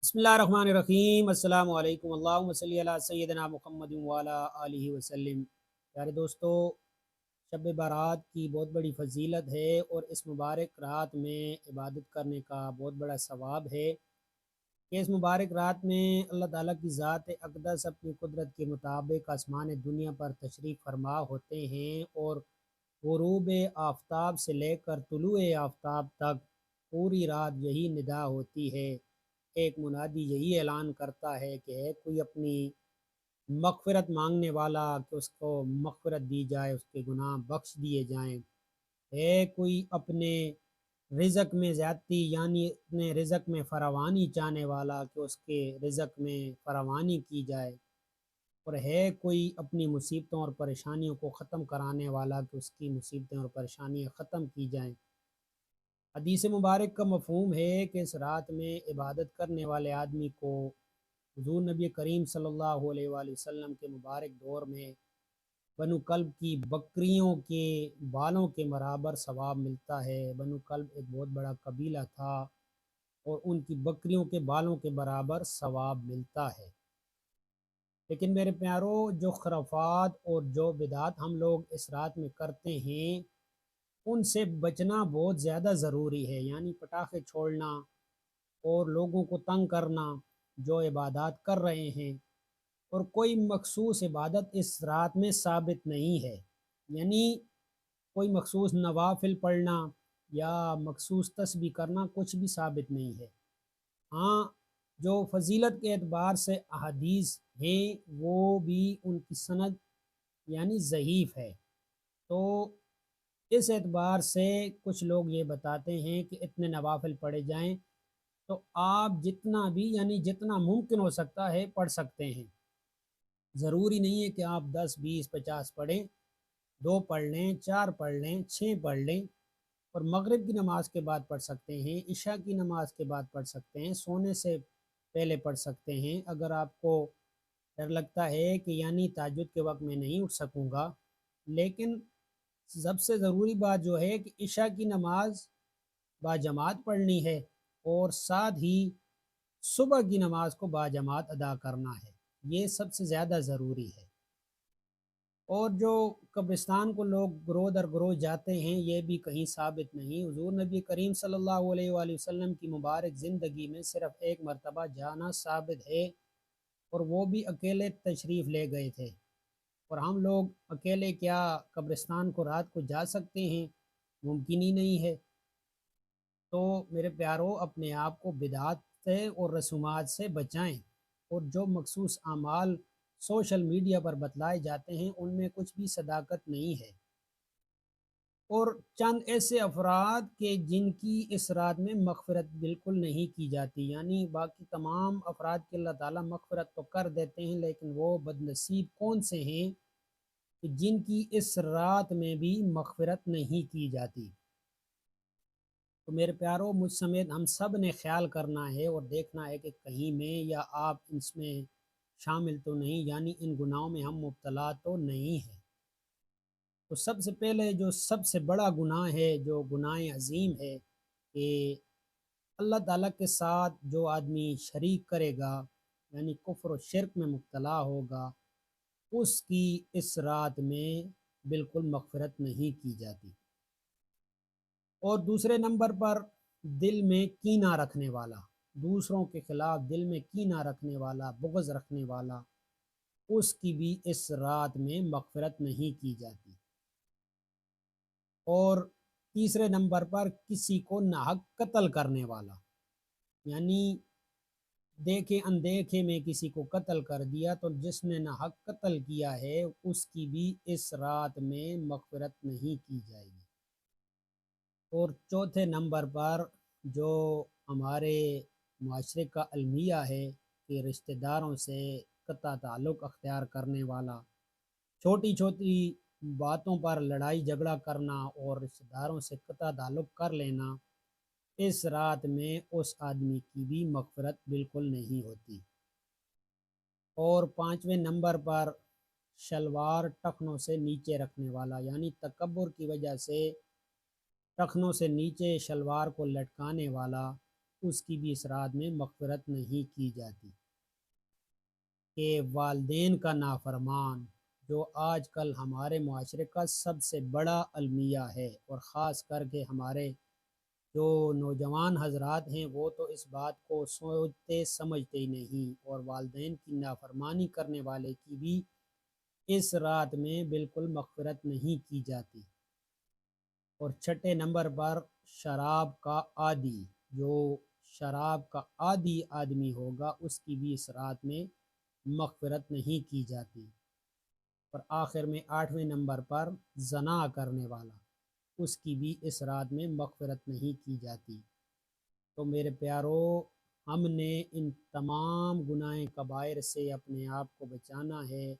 बिस्मिल्लाहिर्रहमानिर्रहीम अस्सलामु अलैकुम अल्लाहुम्मा सल्ली अला सय्यिदना मुहम्मदिन व अला आलिहि वसल्लम। प्यारे दोस्तों, शब बारात की बहुत बड़ी फजीलत है और इस मुबारक रात में इबादत करने का बहुत बड़ा सवाब है कि इस मुबारक रात में अल्लाह ताला की ज़ात अक़दस अपनी कुदरत के मुताबिक आसमान दुनिया पर तशरीफ़ फरमा होते हैं और ग़ुरूब आफ़ताब से लेकर तुलुए आफ़ताब तक पूरी रात यही निदा होती है। एक मुनादी यही ऐलान करता है कि है कोई अपनी मग़फ़िरत मांगने वाला, कि उसको मग़फ़िरत दी जाए, उसके गुनाह बख्श दिए जाएं। है कोई अपने रिज़्क़ में ज़्यादती यानी अपने रिज़्क़ में फरावानी चाहने वाला, कि उसके रिज़्क़ में फरावानी की जाए। और है कोई अपनी मुसीबतों और परेशानियों को ख़त्म कराने वाला, कि उसकी मुसीबतें और परेशानियाँ ख़त्म की जाएँ। हदीस मुबारक का मफ़हूम है कि इस रात में इबादत करने वाले आदमी को हुज़ूर नबी करीम सल्लल्लाहु अलैहि वसल्लम के मुबारक दौर में बनु कल्ब की बकरियों के बालों के बराबर सवाब मिलता है। बनु कल्ब एक बहुत बड़ा कबीला था और उनकी बकरियों के बालों के बराबर सवाब मिलता है। लेकिन मेरे प्यारों, जो खुराफात और जो बिदात हम लोग इस रात में करते हैं, उनसे बचना बहुत ज़्यादा ज़रूरी है। यानी पटाखे छोड़ना और लोगों को तंग करना, जो इबादत कर रहे हैं, और कोई मखसूस इबादत इस रात में साबित नहीं है। यानी कोई मखसूस नवाफिल पढ़ना या मखसूस तस्बीह करना कुछ भी साबित नहीं है। हाँ, जो फजीलत के एतबार से अहादीस हैं, वो भी उनकी सनद यानी ज़ईफ़ है। तो इस एतबार से कुछ लोग ये बताते हैं कि इतने नवाफिल पढ़े जाएं, तो आप जितना भी यानी जितना मुमकिन हो सकता है पढ़ सकते हैं। ज़रूरी नहीं है कि आप 10, 20, 50 पढ़ें। 2 पढ़ लें, 4 पढ़ लें, 6 पढ़ लें। और मगरिब की नमाज के बाद पढ़ सकते हैं, इशा की नमाज के बाद पढ़ सकते हैं, सोने से पहले पढ़ सकते हैं। अगर आपको डर लगता है कि यानी तहज्जुद के वक्त में नहीं उठ सकूँगा, लेकिन सबसे ज़रूरी बात जो है कि इशा की नमाज बाजमात पढ़नी है और साथ ही सुबह की नमाज को बाजमात अदा करना है। ये सबसे ज़्यादा ज़रूरी है। और जो कब्रिस्तान को लोग रोज़ दर रोज़ जाते हैं, ये भी कहीं साबित नहीं। हुज़ूर नबी करीम सल्लल्लाहु अलैहि वसल्लम की मुबारक ज़िंदगी में सिर्फ़ एक मरतबा जाना साबित है, और वो भी अकेले तशरीफ़ ले गए थे। और हम लोग अकेले क्या कब्रिस्तान को रात को जा सकते हैं? मुमकिन ही नहीं है। तो मेरे प्यारों, अपने आप को बिदअत से और रसूमात से बचाएं, और जो मखसूस अमाल सोशल मीडिया पर बतलाए जाते हैं, उनमें कुछ भी सदाकत नहीं है। और चंद ऐसे अफराद के जिनकी इस रात में मग़फ़िरत बिल्कुल नहीं की जाती, यानी बाकी तमाम अफराद की अल्लाह ताला मग़फ़िरत तो कर देते हैं, लेकिन वो बदनसीब कौन से हैं कि जिनकी इस रात में भी मग़फ़िरत नहीं की जाती। तो मेरे प्यारों, मुझ समेत हम सब ने ख्याल करना है और देखना है कि कहीं मैं या आप इसमें शामिल तो नहीं, यानी इन गुनाहों में हम मुब्तला तो नहीं हैं। तो सबसे पहले जो सबसे बड़ा गुनाह है, जो गुनाह अज़ीम है, कि अल्लाह ताला के साथ जो आदमी शरीक करेगा, यानी कुफ्र और शिर्क में मुब्तला होगा, उसकी इस रात में बिल्कुल मग़फ़िरत नहीं की जाती। और दूसरे नंबर पर दिल में कीना रखने वाला, दूसरों के खिलाफ दिल में कीना रखने वाला, बुग़्ज़ रखने वाला, उसकी भी इस रात में मग़फ़िरत नहीं की जाती। और तीसरे नंबर पर किसी को नाहक कत्ल करने वाला, यानी देखे अनदेखे में किसी को कत्ल कर दिया, तो जिसने नाहक कत्ल किया है उसकी भी इस रात में मग़फ़िरत नहीं की जाएगी। और चौथे नंबर पर जो हमारे माशरे का अलमिया है कि रिश्तेदारों से कता ताल्लुक़ अख्तियार करने वाला, छोटी छोटी बातों पर लड़ाई झगड़ा करना और रिश्तेदारों से कता ताल्लुक़ कर लेना, इस रात में उस आदमी की भी मग़फ़िरत बिल्कुल नहीं होती। और पाँचवें नंबर पर शलवार टखनों से नीचे रखने वाला, यानी तकब्बुर की वजह से टखनों से नीचे शलवार को लटकाने वाला, اس کی بھی اس رات میں مغفرت نہیں کی جاتی۔ کہ والدین کا نافرمان جو آج کل ہمارے معاشرے کا سب سے بڑا المیہ ہے، اور خاص کر کے ہمارے جو نوجوان حضرات ہیں وہ تو اس بات کو سوچتے سمجھتے ہی نہیں، اور والدین کی نافرمانی کرنے والے کی بھی اس رات میں بالکل مغفرت نہیں کی جاتی۔ اور چھٹے نمبر پر شراب کا عادی، جو شراب کا عادی آدمی ہوگا اس کی بھی اس رات میں مغفرت نہیں کی جاتی۔ اور آخر میں 8ویں نمبر پر زنا کرنے والا، اس کی بھی اس رات میں مغفرت نہیں کی جاتی۔ تو میرے پیارو، ہم نے ان تمام گناہ کبائر سے اپنے آپ کو بچانا ہے،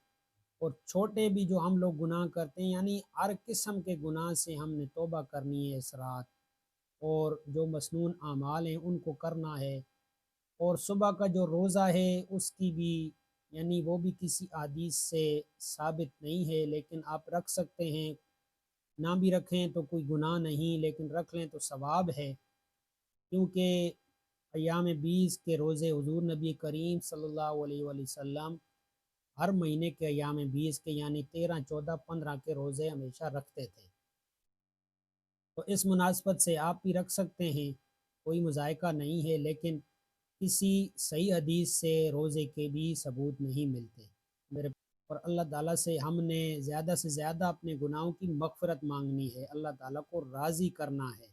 اور چھوٹے بھی جو ہم لوگ گناہ کرتے ہیں، یعنی ہر قسم کے گناہ سے ہم نے توبہ کرنی ہے اس رات، اور جو مسنون اعمال ہیں ان کو کرنا ہے۔ اور صبح کا جو روزہ ہے اس کی بھی، یعنی وہ بھی کسی حدیث سے ثابت نہیں ہے، لیکن آپ رکھ سکتے ہیں، نہ بھی رکھیں تو کوئی گناہ نہیں، لیکن رکھ لیں تو ثواب ہے، کیونکہ ایام 20 کے روزے حضور نبی کریم صلی اللہ علیہ وآلہ وسلم ہر مہینے کے ایام 20 کے یعنی 13، 14، 15 کے روزے ہمیشہ رکھتے تھے۔ تو اس مناسبت سے آپ بھی رکھ سکتے ہیں، کوئی مذائقہ نہیں ہے، لیکن کسی صحیح حدیث سے روزے کے بھی ثبوت نہیں ملتے میرے۔ اور اللہ تعالیٰ سے ہم نے زیادہ سے زیادہ اپنے گناہوں کی مغفرت مانگنی ہے، اللہ تعالیٰ کو راضی کرنا ہے،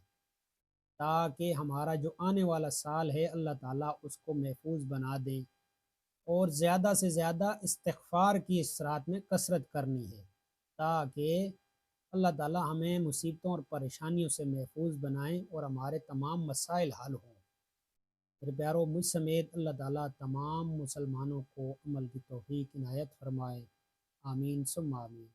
تاکہ ہمارا جو آنے والا سال ہے اللہ تعالیٰ اس کو محفوظ بنا دیں۔ اور زیادہ سے زیادہ استغفار کی اس رات میں کثرت کرنی ہے، تاکہ اللہ تعالیٰ ہمیں مصیبتوں اور پریشانیوں سے محفوظ بنائیں اور ہمارے تمام مسائل حل ہوں۔ میرے پیارو، مجھ سمیت اللہ تعالیٰ تمام مسلمانوں کو عمل کی توفیق عنایت فرمائے، آمین ثم آمین۔